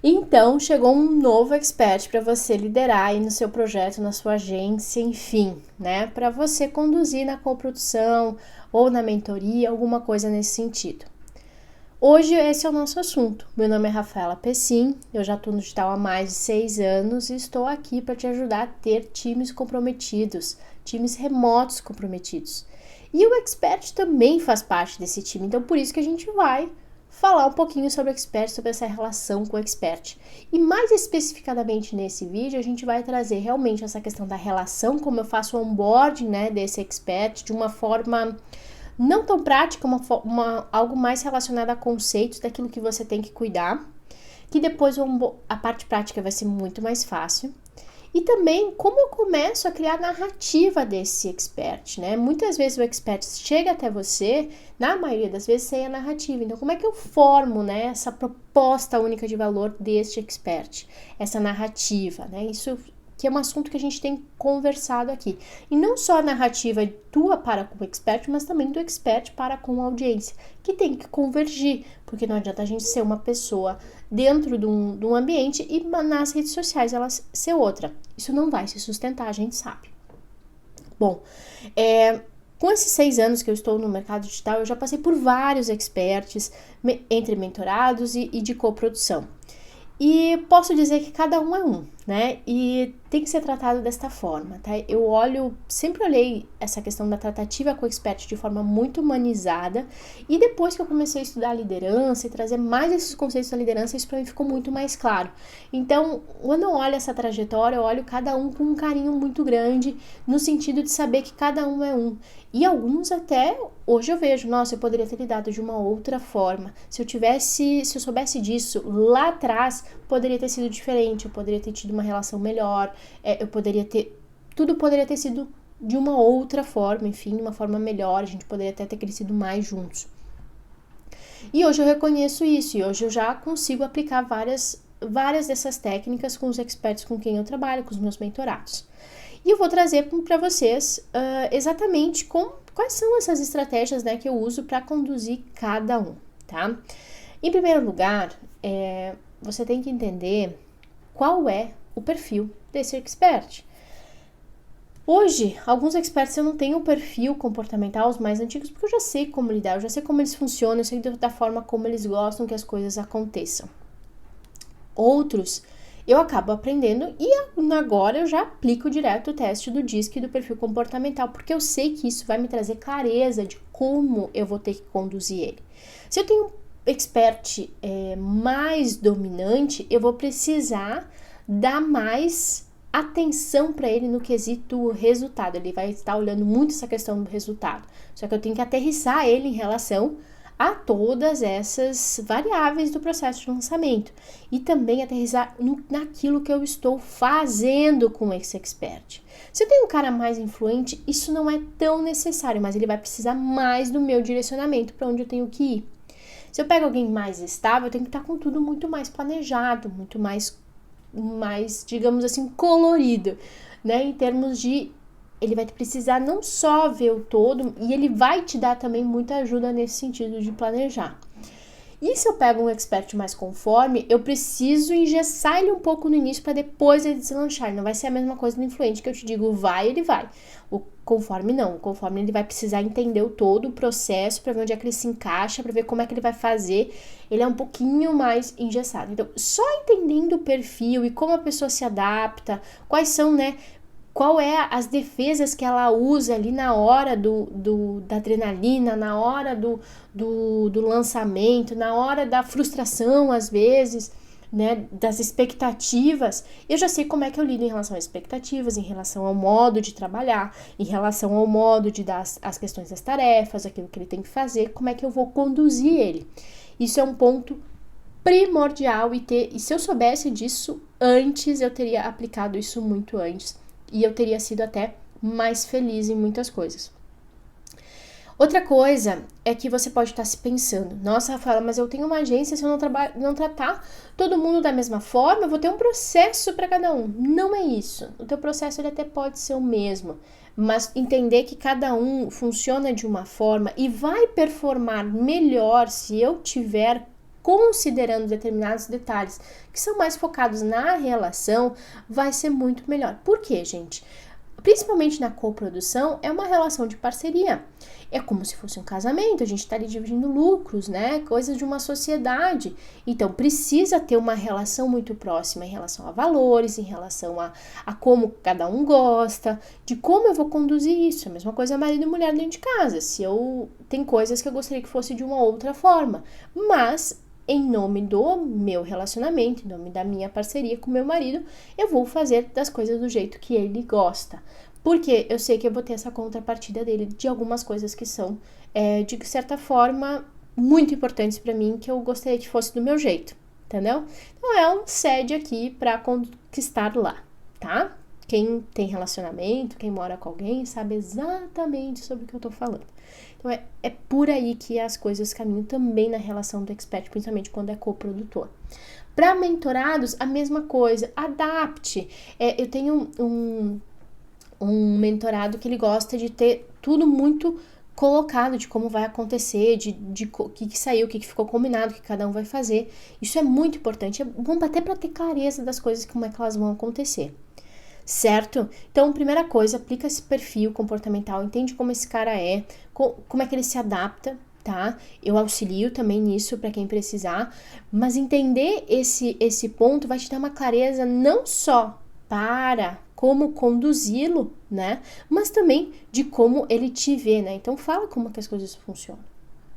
Então, chegou um novo expert para você liderar aí no seu projeto, na sua agência, enfim, né? Para você conduzir na coprodução ou na mentoria, alguma coisa nesse sentido. Hoje esse é o nosso assunto. Meu nome é Rafaela Pessim, eu já estou no digital há mais de 6 anos e estou aqui para te ajudar a ter times comprometidos, times remotos comprometidos. E o expert também faz parte desse time, então por isso que a gente vai falar um pouquinho sobre o expert, sobre essa relação com o expert. E mais especificadamente nesse vídeo, a gente vai trazer realmente essa questão da relação, como eu faço o onboarding, né, desse expert, de uma forma não tão prática, algo mais relacionado a conceitos daquilo que você tem que cuidar, que depois a parte prática vai ser muito mais fácil. E também como eu começo a criar a narrativa desse expert, né? Muitas vezes o expert chega até você, na maioria das vezes, sem a narrativa. Então, como é que eu formo, né, essa proposta única de valor deste expert? Essa narrativa, né? Isso que é um assunto que a gente tem conversado aqui. E não só a narrativa tua para com o expert, mas também do expert para com a audiência, que tem que convergir, porque não adianta a gente ser uma pessoa dentro de um ambiente e nas redes sociais ela ser outra. Isso não vai se sustentar, a gente sabe. Bom, com esses 6 anos que eu estou no mercado digital, eu já passei por vários experts, entre mentorados e de coprodução. E posso dizer que cada um é um, né? E tem que ser tratado desta forma, tá? Sempre olhei essa questão da tratativa com o expert de forma muito humanizada, e depois que eu comecei a estudar liderança e trazer mais esses conceitos da liderança, isso para mim ficou muito mais claro. Então, quando eu olho essa trajetória, eu olho cada um com um carinho muito grande, no sentido de saber que cada um é um. E alguns até, hoje eu vejo, nossa, eu poderia ter lidado de uma outra forma. Se eu soubesse disso lá atrás, poderia ter sido diferente, eu poderia ter tido uma relação melhor, tudo poderia ter sido de uma outra forma, enfim, uma forma melhor, a gente poderia até ter crescido mais juntos. E hoje eu reconheço isso, e hoje eu já consigo aplicar várias dessas técnicas com os experts com quem eu trabalho, com os meus mentorados. E eu vou trazer para vocês exatamente quais são essas estratégias, né, que eu uso para conduzir cada um, tá? Em primeiro lugar, você tem que entender qual é o perfil desse expert. Hoje, alguns experts eu não tenho o perfil comportamental, os mais antigos, porque eu já sei como lidar, eu já sei como eles funcionam, eu sei da forma como eles gostam que as coisas aconteçam. Outros, eu acabo aprendendo e agora eu já aplico direto o teste do DISC e do perfil comportamental, porque eu sei que isso vai me trazer clareza de como eu vou ter que conduzir ele. Se eu tenho um expert mais dominante, eu vou precisar dar mais atenção para ele no quesito resultado. Ele vai estar olhando muito essa questão do resultado. Só que eu tenho que aterrissar ele em relação a todas essas variáveis do processo de lançamento. E também aterrissar naquilo que eu estou fazendo com esse expert. Se eu tenho um cara mais influente, isso não é tão necessário, mas ele vai precisar mais do meu direcionamento para onde eu tenho que ir. Se eu pego alguém mais estável, eu tenho que estar com tudo muito mais planejado, muito mais, digamos assim, colorido, né? Em termos de, ele vai precisar não só ver o todo, e ele vai te dar também muita ajuda nesse sentido de planejar. E se eu pego um expert mais conforme, eu preciso engessar ele um pouco no início para depois ele deslanchar. Não vai ser a mesma coisa do influente que eu te digo, vai, ele vai. O conforme não. O conforme ele vai precisar entender o todo o processo para ver onde é que ele se encaixa, para ver como é que ele vai fazer. Ele é um pouquinho mais engessado. Então, só entendendo o perfil e como a pessoa se adapta, quais são, né? Qual é as defesas que ela usa ali na hora da adrenalina, na hora do lançamento, na hora da frustração, às vezes, né, das expectativas. Eu já sei como é que eu lido em relação às expectativas, em relação ao modo de trabalhar, em relação ao modo de dar as questões das tarefas, aquilo que ele tem que fazer, como é que eu vou conduzir ele. Isso é um ponto primordial e se eu soubesse disso antes, eu teria aplicado isso muito antes. E eu teria sido até mais feliz em muitas coisas. Outra coisa é que você pode estar se pensando, nossa, Rafaela, mas eu tenho uma agência, se eu não tratar todo mundo da mesma forma, eu vou ter um processo para cada um. Não é isso. O teu processo ele até pode ser o mesmo, mas entender que cada um funciona de uma forma e vai performar melhor se eu tiver considerando determinados detalhes que são mais focados na relação, vai ser muito melhor. Por quê, gente? Principalmente na coprodução, é uma relação de parceria. É como se fosse um casamento, a gente está ali dividindo lucros, né? Coisas de uma sociedade. Então, precisa ter uma relação muito próxima em relação a valores, em relação a como cada um gosta, de como eu vou conduzir isso. A mesma coisa marido e mulher dentro de casa. Tem coisas que eu gostaria que fosse de uma outra forma, mas em nome do meu relacionamento, em nome da minha parceria com meu marido, eu vou fazer das coisas do jeito que ele gosta. Porque eu sei que eu vou ter essa contrapartida dele de algumas coisas que são, de certa forma, muito importantes para mim, que eu gostaria que fosse do meu jeito, entendeu? Então é um cede aqui para conquistar lá, tá? Quem tem relacionamento, quem mora com alguém, sabe exatamente sobre o que eu tô falando. Então, é por aí que as coisas caminham também na relação do expert, principalmente quando é coprodutor. Para mentorados, a mesma coisa, adapte. Eu tenho um mentorado que ele gosta de ter tudo muito colocado, de como vai acontecer, de o que saiu, o que ficou combinado, o que cada um vai fazer. Isso é muito importante, é bom até para ter clareza das coisas, como é que elas vão acontecer. Certo? Então, primeira coisa, aplica esse perfil comportamental, entende como esse cara é, como é que ele se adapta, tá? Eu auxilio também nisso para quem precisar, mas entender esse ponto vai te dar uma clareza não só para como conduzi-lo, né? Mas também de como ele te vê, né? Então, fala como que as coisas funcionam.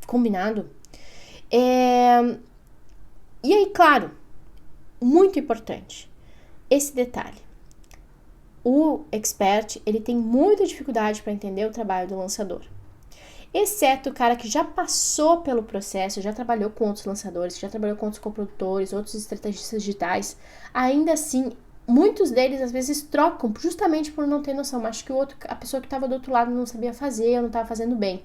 Combinado? E aí, claro, muito importante, esse detalhe. O expert, ele tem muita dificuldade para entender o trabalho do lançador. Exceto o cara que já passou pelo processo, já trabalhou com outros lançadores, já trabalhou com outros coprodutores, outros estrategistas digitais. Ainda assim, muitos deles às vezes trocam justamente por não ter noção. Acho que a pessoa que estava do outro lado não sabia fazer, ou não estava fazendo bem.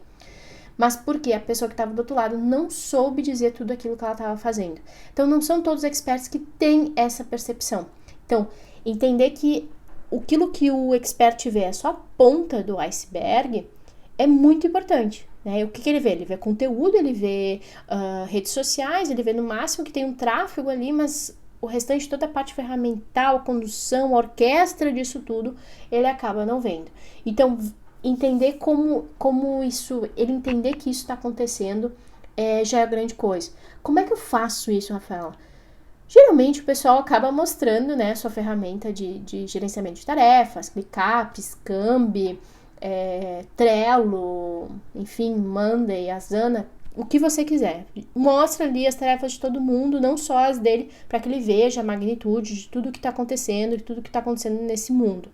Mas por quê? A pessoa que estava do outro lado não soube dizer tudo aquilo que ela estava fazendo. Então, não são todos experts que têm essa percepção. Então, entender que aquilo que o expert vê é só a ponta do iceberg é muito importante, né? O que ele vê? Ele vê conteúdo, ele vê redes sociais, ele vê no máximo que tem um tráfego ali, mas o restante, toda a parte ferramental, a condução, a orquestra disso tudo, ele acaba não vendo. Então, entender como isso, ele entender que isso está acontecendo já é grande coisa. Como é que eu faço isso, Rafaela? Geralmente o pessoal acaba mostrando, né, sua ferramenta de gerenciamento de tarefas, ClickUp, Scambi, Trello, enfim, Monday, Asana, o que você quiser. Mostra ali as tarefas de todo mundo, não só as dele, para que ele veja a magnitude de tudo que está acontecendo, de tudo que está acontecendo nesse mundo.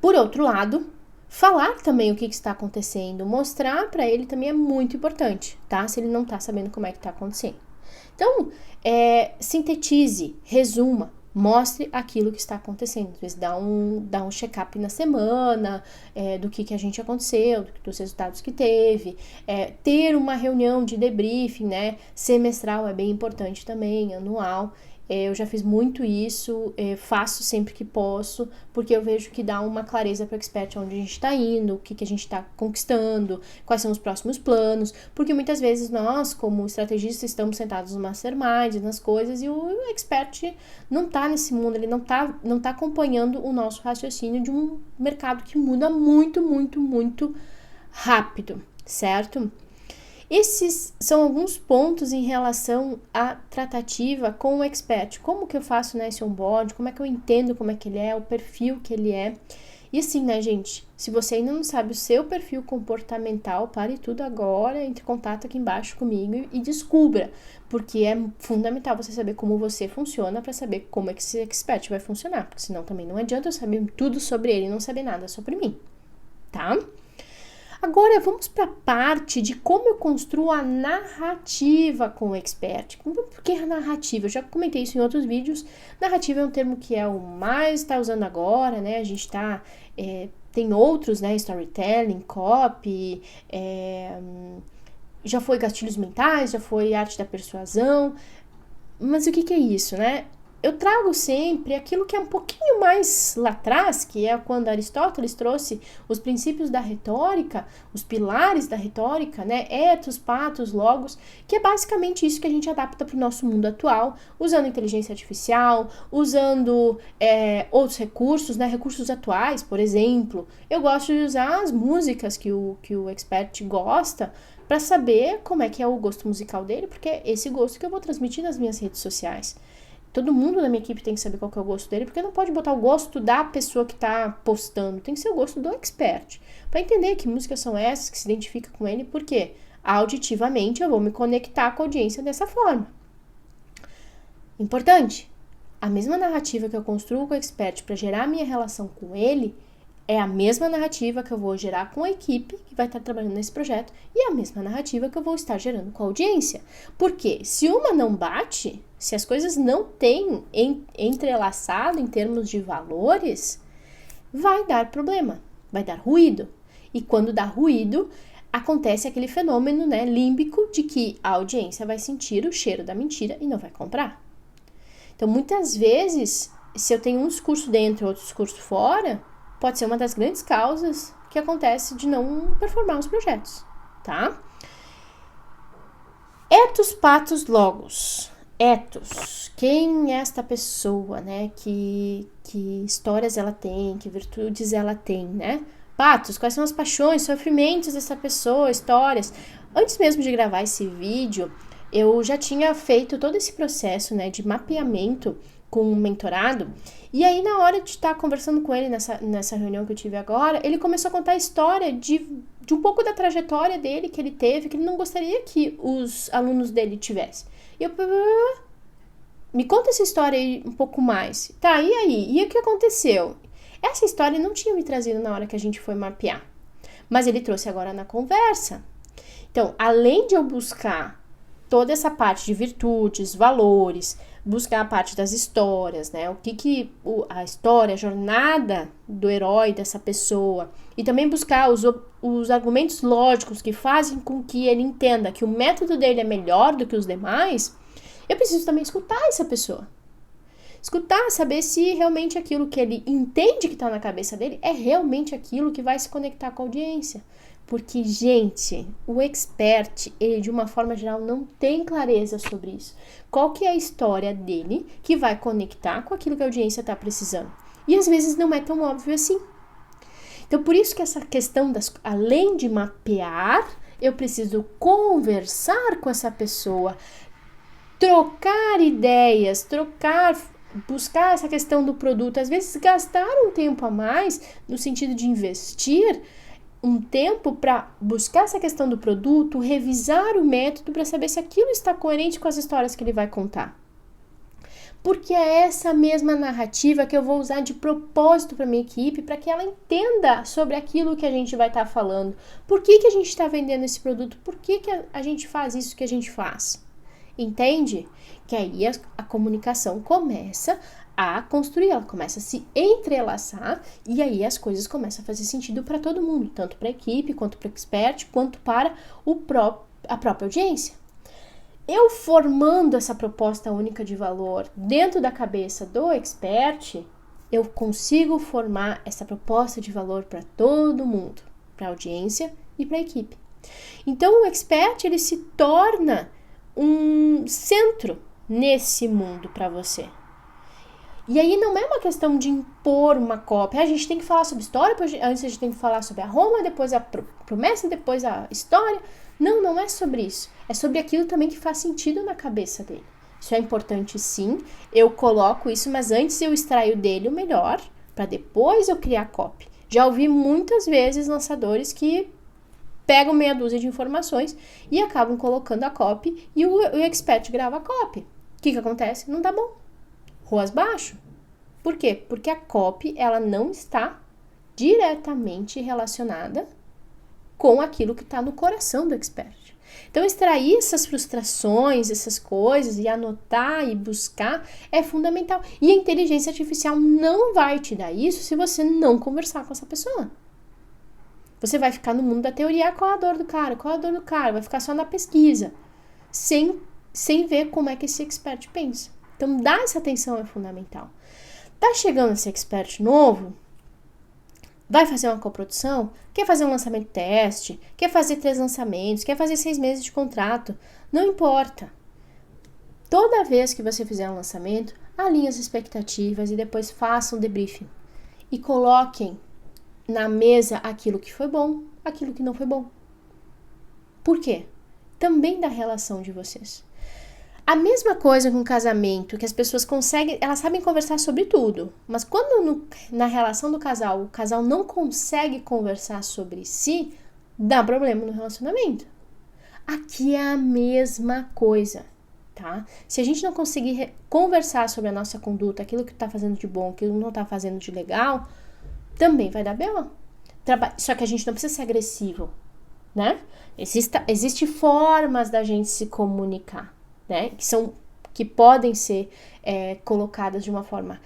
Por outro lado, falar também o que está acontecendo, mostrar para ele também é muito importante, tá? Se ele não está sabendo como é que está acontecendo. Então, sintetize, resuma, mostre aquilo que está acontecendo. Às vezes dá um check-up na semana, do que a gente aconteceu, dos resultados que teve. Ter uma reunião de debriefing, né? Semestral é bem importante também, anual. Eu já fiz muito isso, faço sempre que posso, porque eu vejo que dá uma clareza para o expert onde a gente está indo, o que a gente está conquistando, quais são os próximos planos, porque muitas vezes nós, como estrategistas, estamos sentados no mastermind, nas coisas, e o expert não está nesse mundo, ele não tá acompanhando o nosso raciocínio de um mercado que muda muito, muito, muito rápido, certo? Esses são alguns pontos em relação à tratativa com o expert. Como que eu faço, né, esse onboard, como é que eu entendo como é que ele é, o perfil que ele é. E assim, né, gente, se você ainda não sabe o seu perfil comportamental, pare tudo agora, entre em contato aqui embaixo comigo e descubra, porque é fundamental você saber como você funciona para saber como é que esse expert vai funcionar, porque senão também não adianta eu saber tudo sobre ele e não saber nada sobre mim, tá? Agora, vamos para a parte de como eu construo a narrativa com o expert. Por que a narrativa? Eu já comentei isso em outros vídeos. Narrativa é um termo que é o mais está usando agora, né? A gente tem outros, né? Storytelling, copy, já foi gatilhos mentais, já foi arte da persuasão. Mas o que é isso, né? eu trago sempre aquilo que é um pouquinho mais lá atrás, que é quando Aristóteles trouxe os princípios da retórica, os pilares da retórica, né? Ethos, pathos, logos, que é basicamente isso que a gente adapta para o nosso mundo atual, usando inteligência artificial, usando outros recursos, né? Recursos atuais, por exemplo. Eu gosto de usar as músicas que o expert gosta para saber como é que é o gosto musical dele, porque é esse gosto que eu vou transmitir nas minhas redes sociais. Todo mundo na minha equipe tem que saber qual que é o gosto dele, porque não pode botar o gosto da pessoa que tá postando, tem que ser o gosto do expert. Para entender que músicas são essas, que se identifica com ele, porque auditivamente eu vou me conectar com a audiência dessa forma. Importante, a mesma narrativa que eu construo com o expert para gerar a minha relação com ele, é a mesma narrativa que eu vou gerar com a equipe que vai estar trabalhando nesse projeto e a mesma narrativa que eu vou estar gerando com a audiência. Porque se uma não bate, se as coisas não têm entrelaçado em termos de valores, vai dar problema, vai dar ruído. E quando dá ruído, acontece aquele fenômeno, né, límbico de que a audiência vai sentir o cheiro da mentira e não vai comprar. Então, muitas vezes, se eu tenho um discurso dentro e outro discurso fora, pode ser uma das grandes causas que acontece de não performar os projetos, tá? Ethos, pathos, logos. Ethos. Quem é esta pessoa, né? Que histórias ela tem, que virtudes ela tem, né? Pathos, quais são as paixões, sofrimentos dessa pessoa, histórias. Antes mesmo de gravar esse vídeo, eu já tinha feito todo esse processo, né, de mapeamento com um mentorado, e aí na hora de estar conversando com ele nessa reunião que eu tive agora, ele começou a contar a história de um pouco da trajetória dele que ele teve, que ele não gostaria que os alunos dele tivessem. E eu, me conta essa história aí um pouco mais. Tá, e aí? E o que aconteceu? Essa história não tinha me trazido na hora que a gente foi mapear, mas ele trouxe agora na conversa. Então, além de eu buscar toda essa parte de virtudes, valores, buscar a parte das histórias, né? O que a história, a jornada do herói dessa pessoa, e também buscar os argumentos lógicos que fazem com que ele entenda que o método dele é melhor do que os demais, eu preciso também escutar essa pessoa. Escutar, saber se realmente aquilo que ele entende que está na cabeça dele é realmente aquilo que vai se conectar com a audiência. Porque, gente, o expert, ele de uma forma geral não tem clareza sobre isso. Qual que é a história dele que vai conectar com aquilo que a audiência está precisando? E às vezes não é tão óbvio assim. Então, por isso que essa questão, além de mapear, eu preciso conversar com essa pessoa, trocar ideias, buscar essa questão do produto, às vezes gastar um tempo a mais, no sentido de investir um tempo para buscar essa questão do produto, revisar o método para saber se aquilo está coerente com as histórias que ele vai contar. Porque é essa mesma narrativa que eu vou usar de propósito para minha equipe, para que ela entenda sobre aquilo que a gente vai estar falando. Por que a gente está vendendo esse produto? Por que a gente faz isso que a gente faz? Entende? Que aí a comunicação começa a construir, ela começa a se entrelaçar e aí as coisas começam a fazer sentido para todo mundo, tanto para a equipe, quanto para o expert, quanto para a própria audiência. Eu formando essa proposta única de valor dentro da cabeça do expert, eu consigo formar essa proposta de valor para todo mundo, para a audiência e para a equipe. Então o expert, ele se torna um centro nesse mundo para você. E aí não é uma questão de impor uma cópia. A gente tem que falar sobre história, antes a gente tem que falar sobre a Roma, depois a promessa, depois a história. Não, não é sobre isso. É sobre aquilo também que faz sentido na cabeça dele. Isso é importante sim, eu coloco isso, mas antes eu extraio dele o melhor, para depois eu criar a copy. Já ouvi muitas vezes lançadores que pegam meia dúzia de informações e acabam colocando a copy e o expert grava a copy. O que acontece? Não dá bom. Ruas abaixo. Por quê? Porque a copy, ela não está diretamente relacionada com aquilo que está no coração do expert. Então, extrair essas frustrações, essas coisas, e anotar e buscar é fundamental. E a inteligência artificial não vai te dar isso se você não conversar com essa pessoa. Você vai ficar no mundo da teoria, qual a dor do cara, qual a dor do cara, vai ficar só na pesquisa, sem ver como é que esse expert pensa. Então, dar essa atenção é fundamental. Tá chegando esse expert novo, vai fazer uma coprodução, quer fazer um lançamento teste, quer fazer 3 lançamentos, quer fazer 6 meses de contrato, não importa. Toda vez que você fizer um lançamento, alinhe as expectativas e depois faça um debriefing. E coloquem na mesa aquilo que foi bom, aquilo que não foi bom. Por quê? Também da relação de vocês. A mesma coisa com casamento, que as pessoas conseguem, elas sabem conversar sobre tudo, mas quando na relação do casal, o casal não consegue conversar sobre si, dá problema no relacionamento. Aqui é a mesma coisa, tá? Se a gente não conseguir conversar sobre a nossa conduta, aquilo que tá fazendo de bom, aquilo que não tá fazendo de legal, também vai dar B.O. Só que a gente não precisa ser agressivo, né? Existem formas da gente se comunicar, né? Que podem ser colocadas de uma forma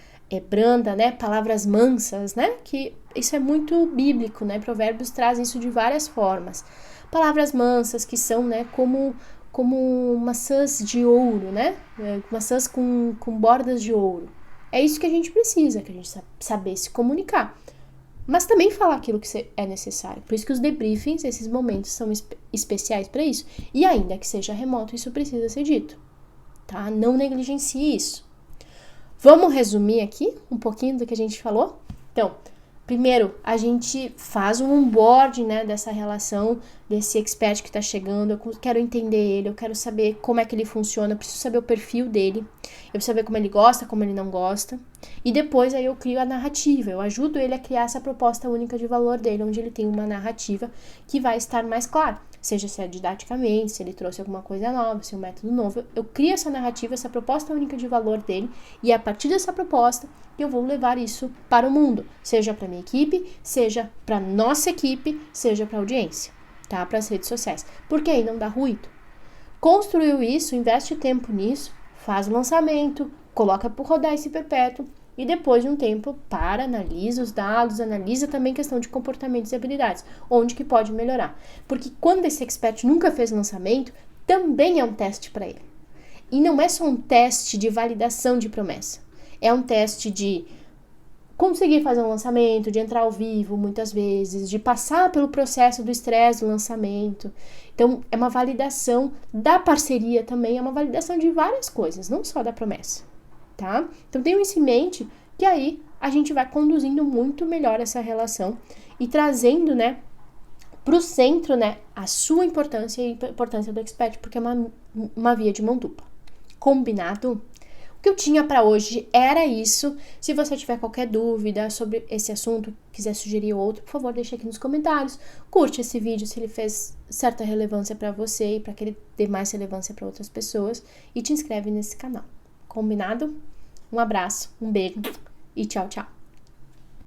branda, né? Palavras mansas, né? Que isso é muito bíblico, né? Provérbios traz isso de várias formas. Palavras mansas que são, né? Como maçãs de ouro, né? Maçãs com bordas de ouro. É isso que a gente precisa, que a gente saber se comunicar. Mas também falar aquilo que é necessário. Por isso que os debriefings, esses momentos, são especiais para isso. E ainda que seja remoto, isso precisa ser dito, tá? Não negligencie isso. Vamos resumir aqui um pouquinho do que a gente falou? Então, primeiro, a gente faz um onboarding, né, dessa relação, desse expert que está chegando. Eu quero entender ele, eu quero saber como é que ele funciona, eu preciso saber o perfil dele, eu preciso saber como ele gosta, como ele não gosta. E depois aí eu crio a narrativa, eu ajudo ele a criar essa proposta única de valor dele, onde ele tem uma narrativa que vai estar mais clara. Seja se é didaticamente, se ele trouxe alguma coisa nova, se é um método novo. Eu crio essa narrativa, essa proposta única de valor dele, e a partir dessa proposta eu vou levar isso para o mundo, seja para minha equipe, seja para nossa equipe, seja para a audiência, tá? Para as redes sociais, porque aí não dá ruído. Construiu isso, investe tempo nisso, faz o lançamento, coloca por rodar esse perpétuo, e depois de um tempo, analisa os dados, analisa também questão de comportamentos e habilidades, onde que pode melhorar. Porque quando esse expert nunca fez lançamento, também é um teste para ele. E não é só um teste de validação de promessa. É um teste de conseguir fazer um lançamento, de entrar ao vivo muitas vezes, de passar pelo processo do estresse do lançamento. Então, é uma validação da parceria também, é uma validação de várias coisas, não só da promessa. Tá? Então, tenham isso em mente, que aí a gente vai conduzindo muito melhor essa relação e trazendo, né, para o centro, né, a sua importância e a importância do expert, porque é uma via de mão dupla. Combinado? O que eu tinha para hoje era isso. Se você tiver qualquer dúvida sobre esse assunto, quiser sugerir outro, por favor, deixe aqui nos comentários. Curte esse vídeo se ele fez certa relevância para você e para que ele dê mais relevância para outras pessoas. E te inscreve nesse canal. Combinado? Um abraço, um beijo e tchau, tchau.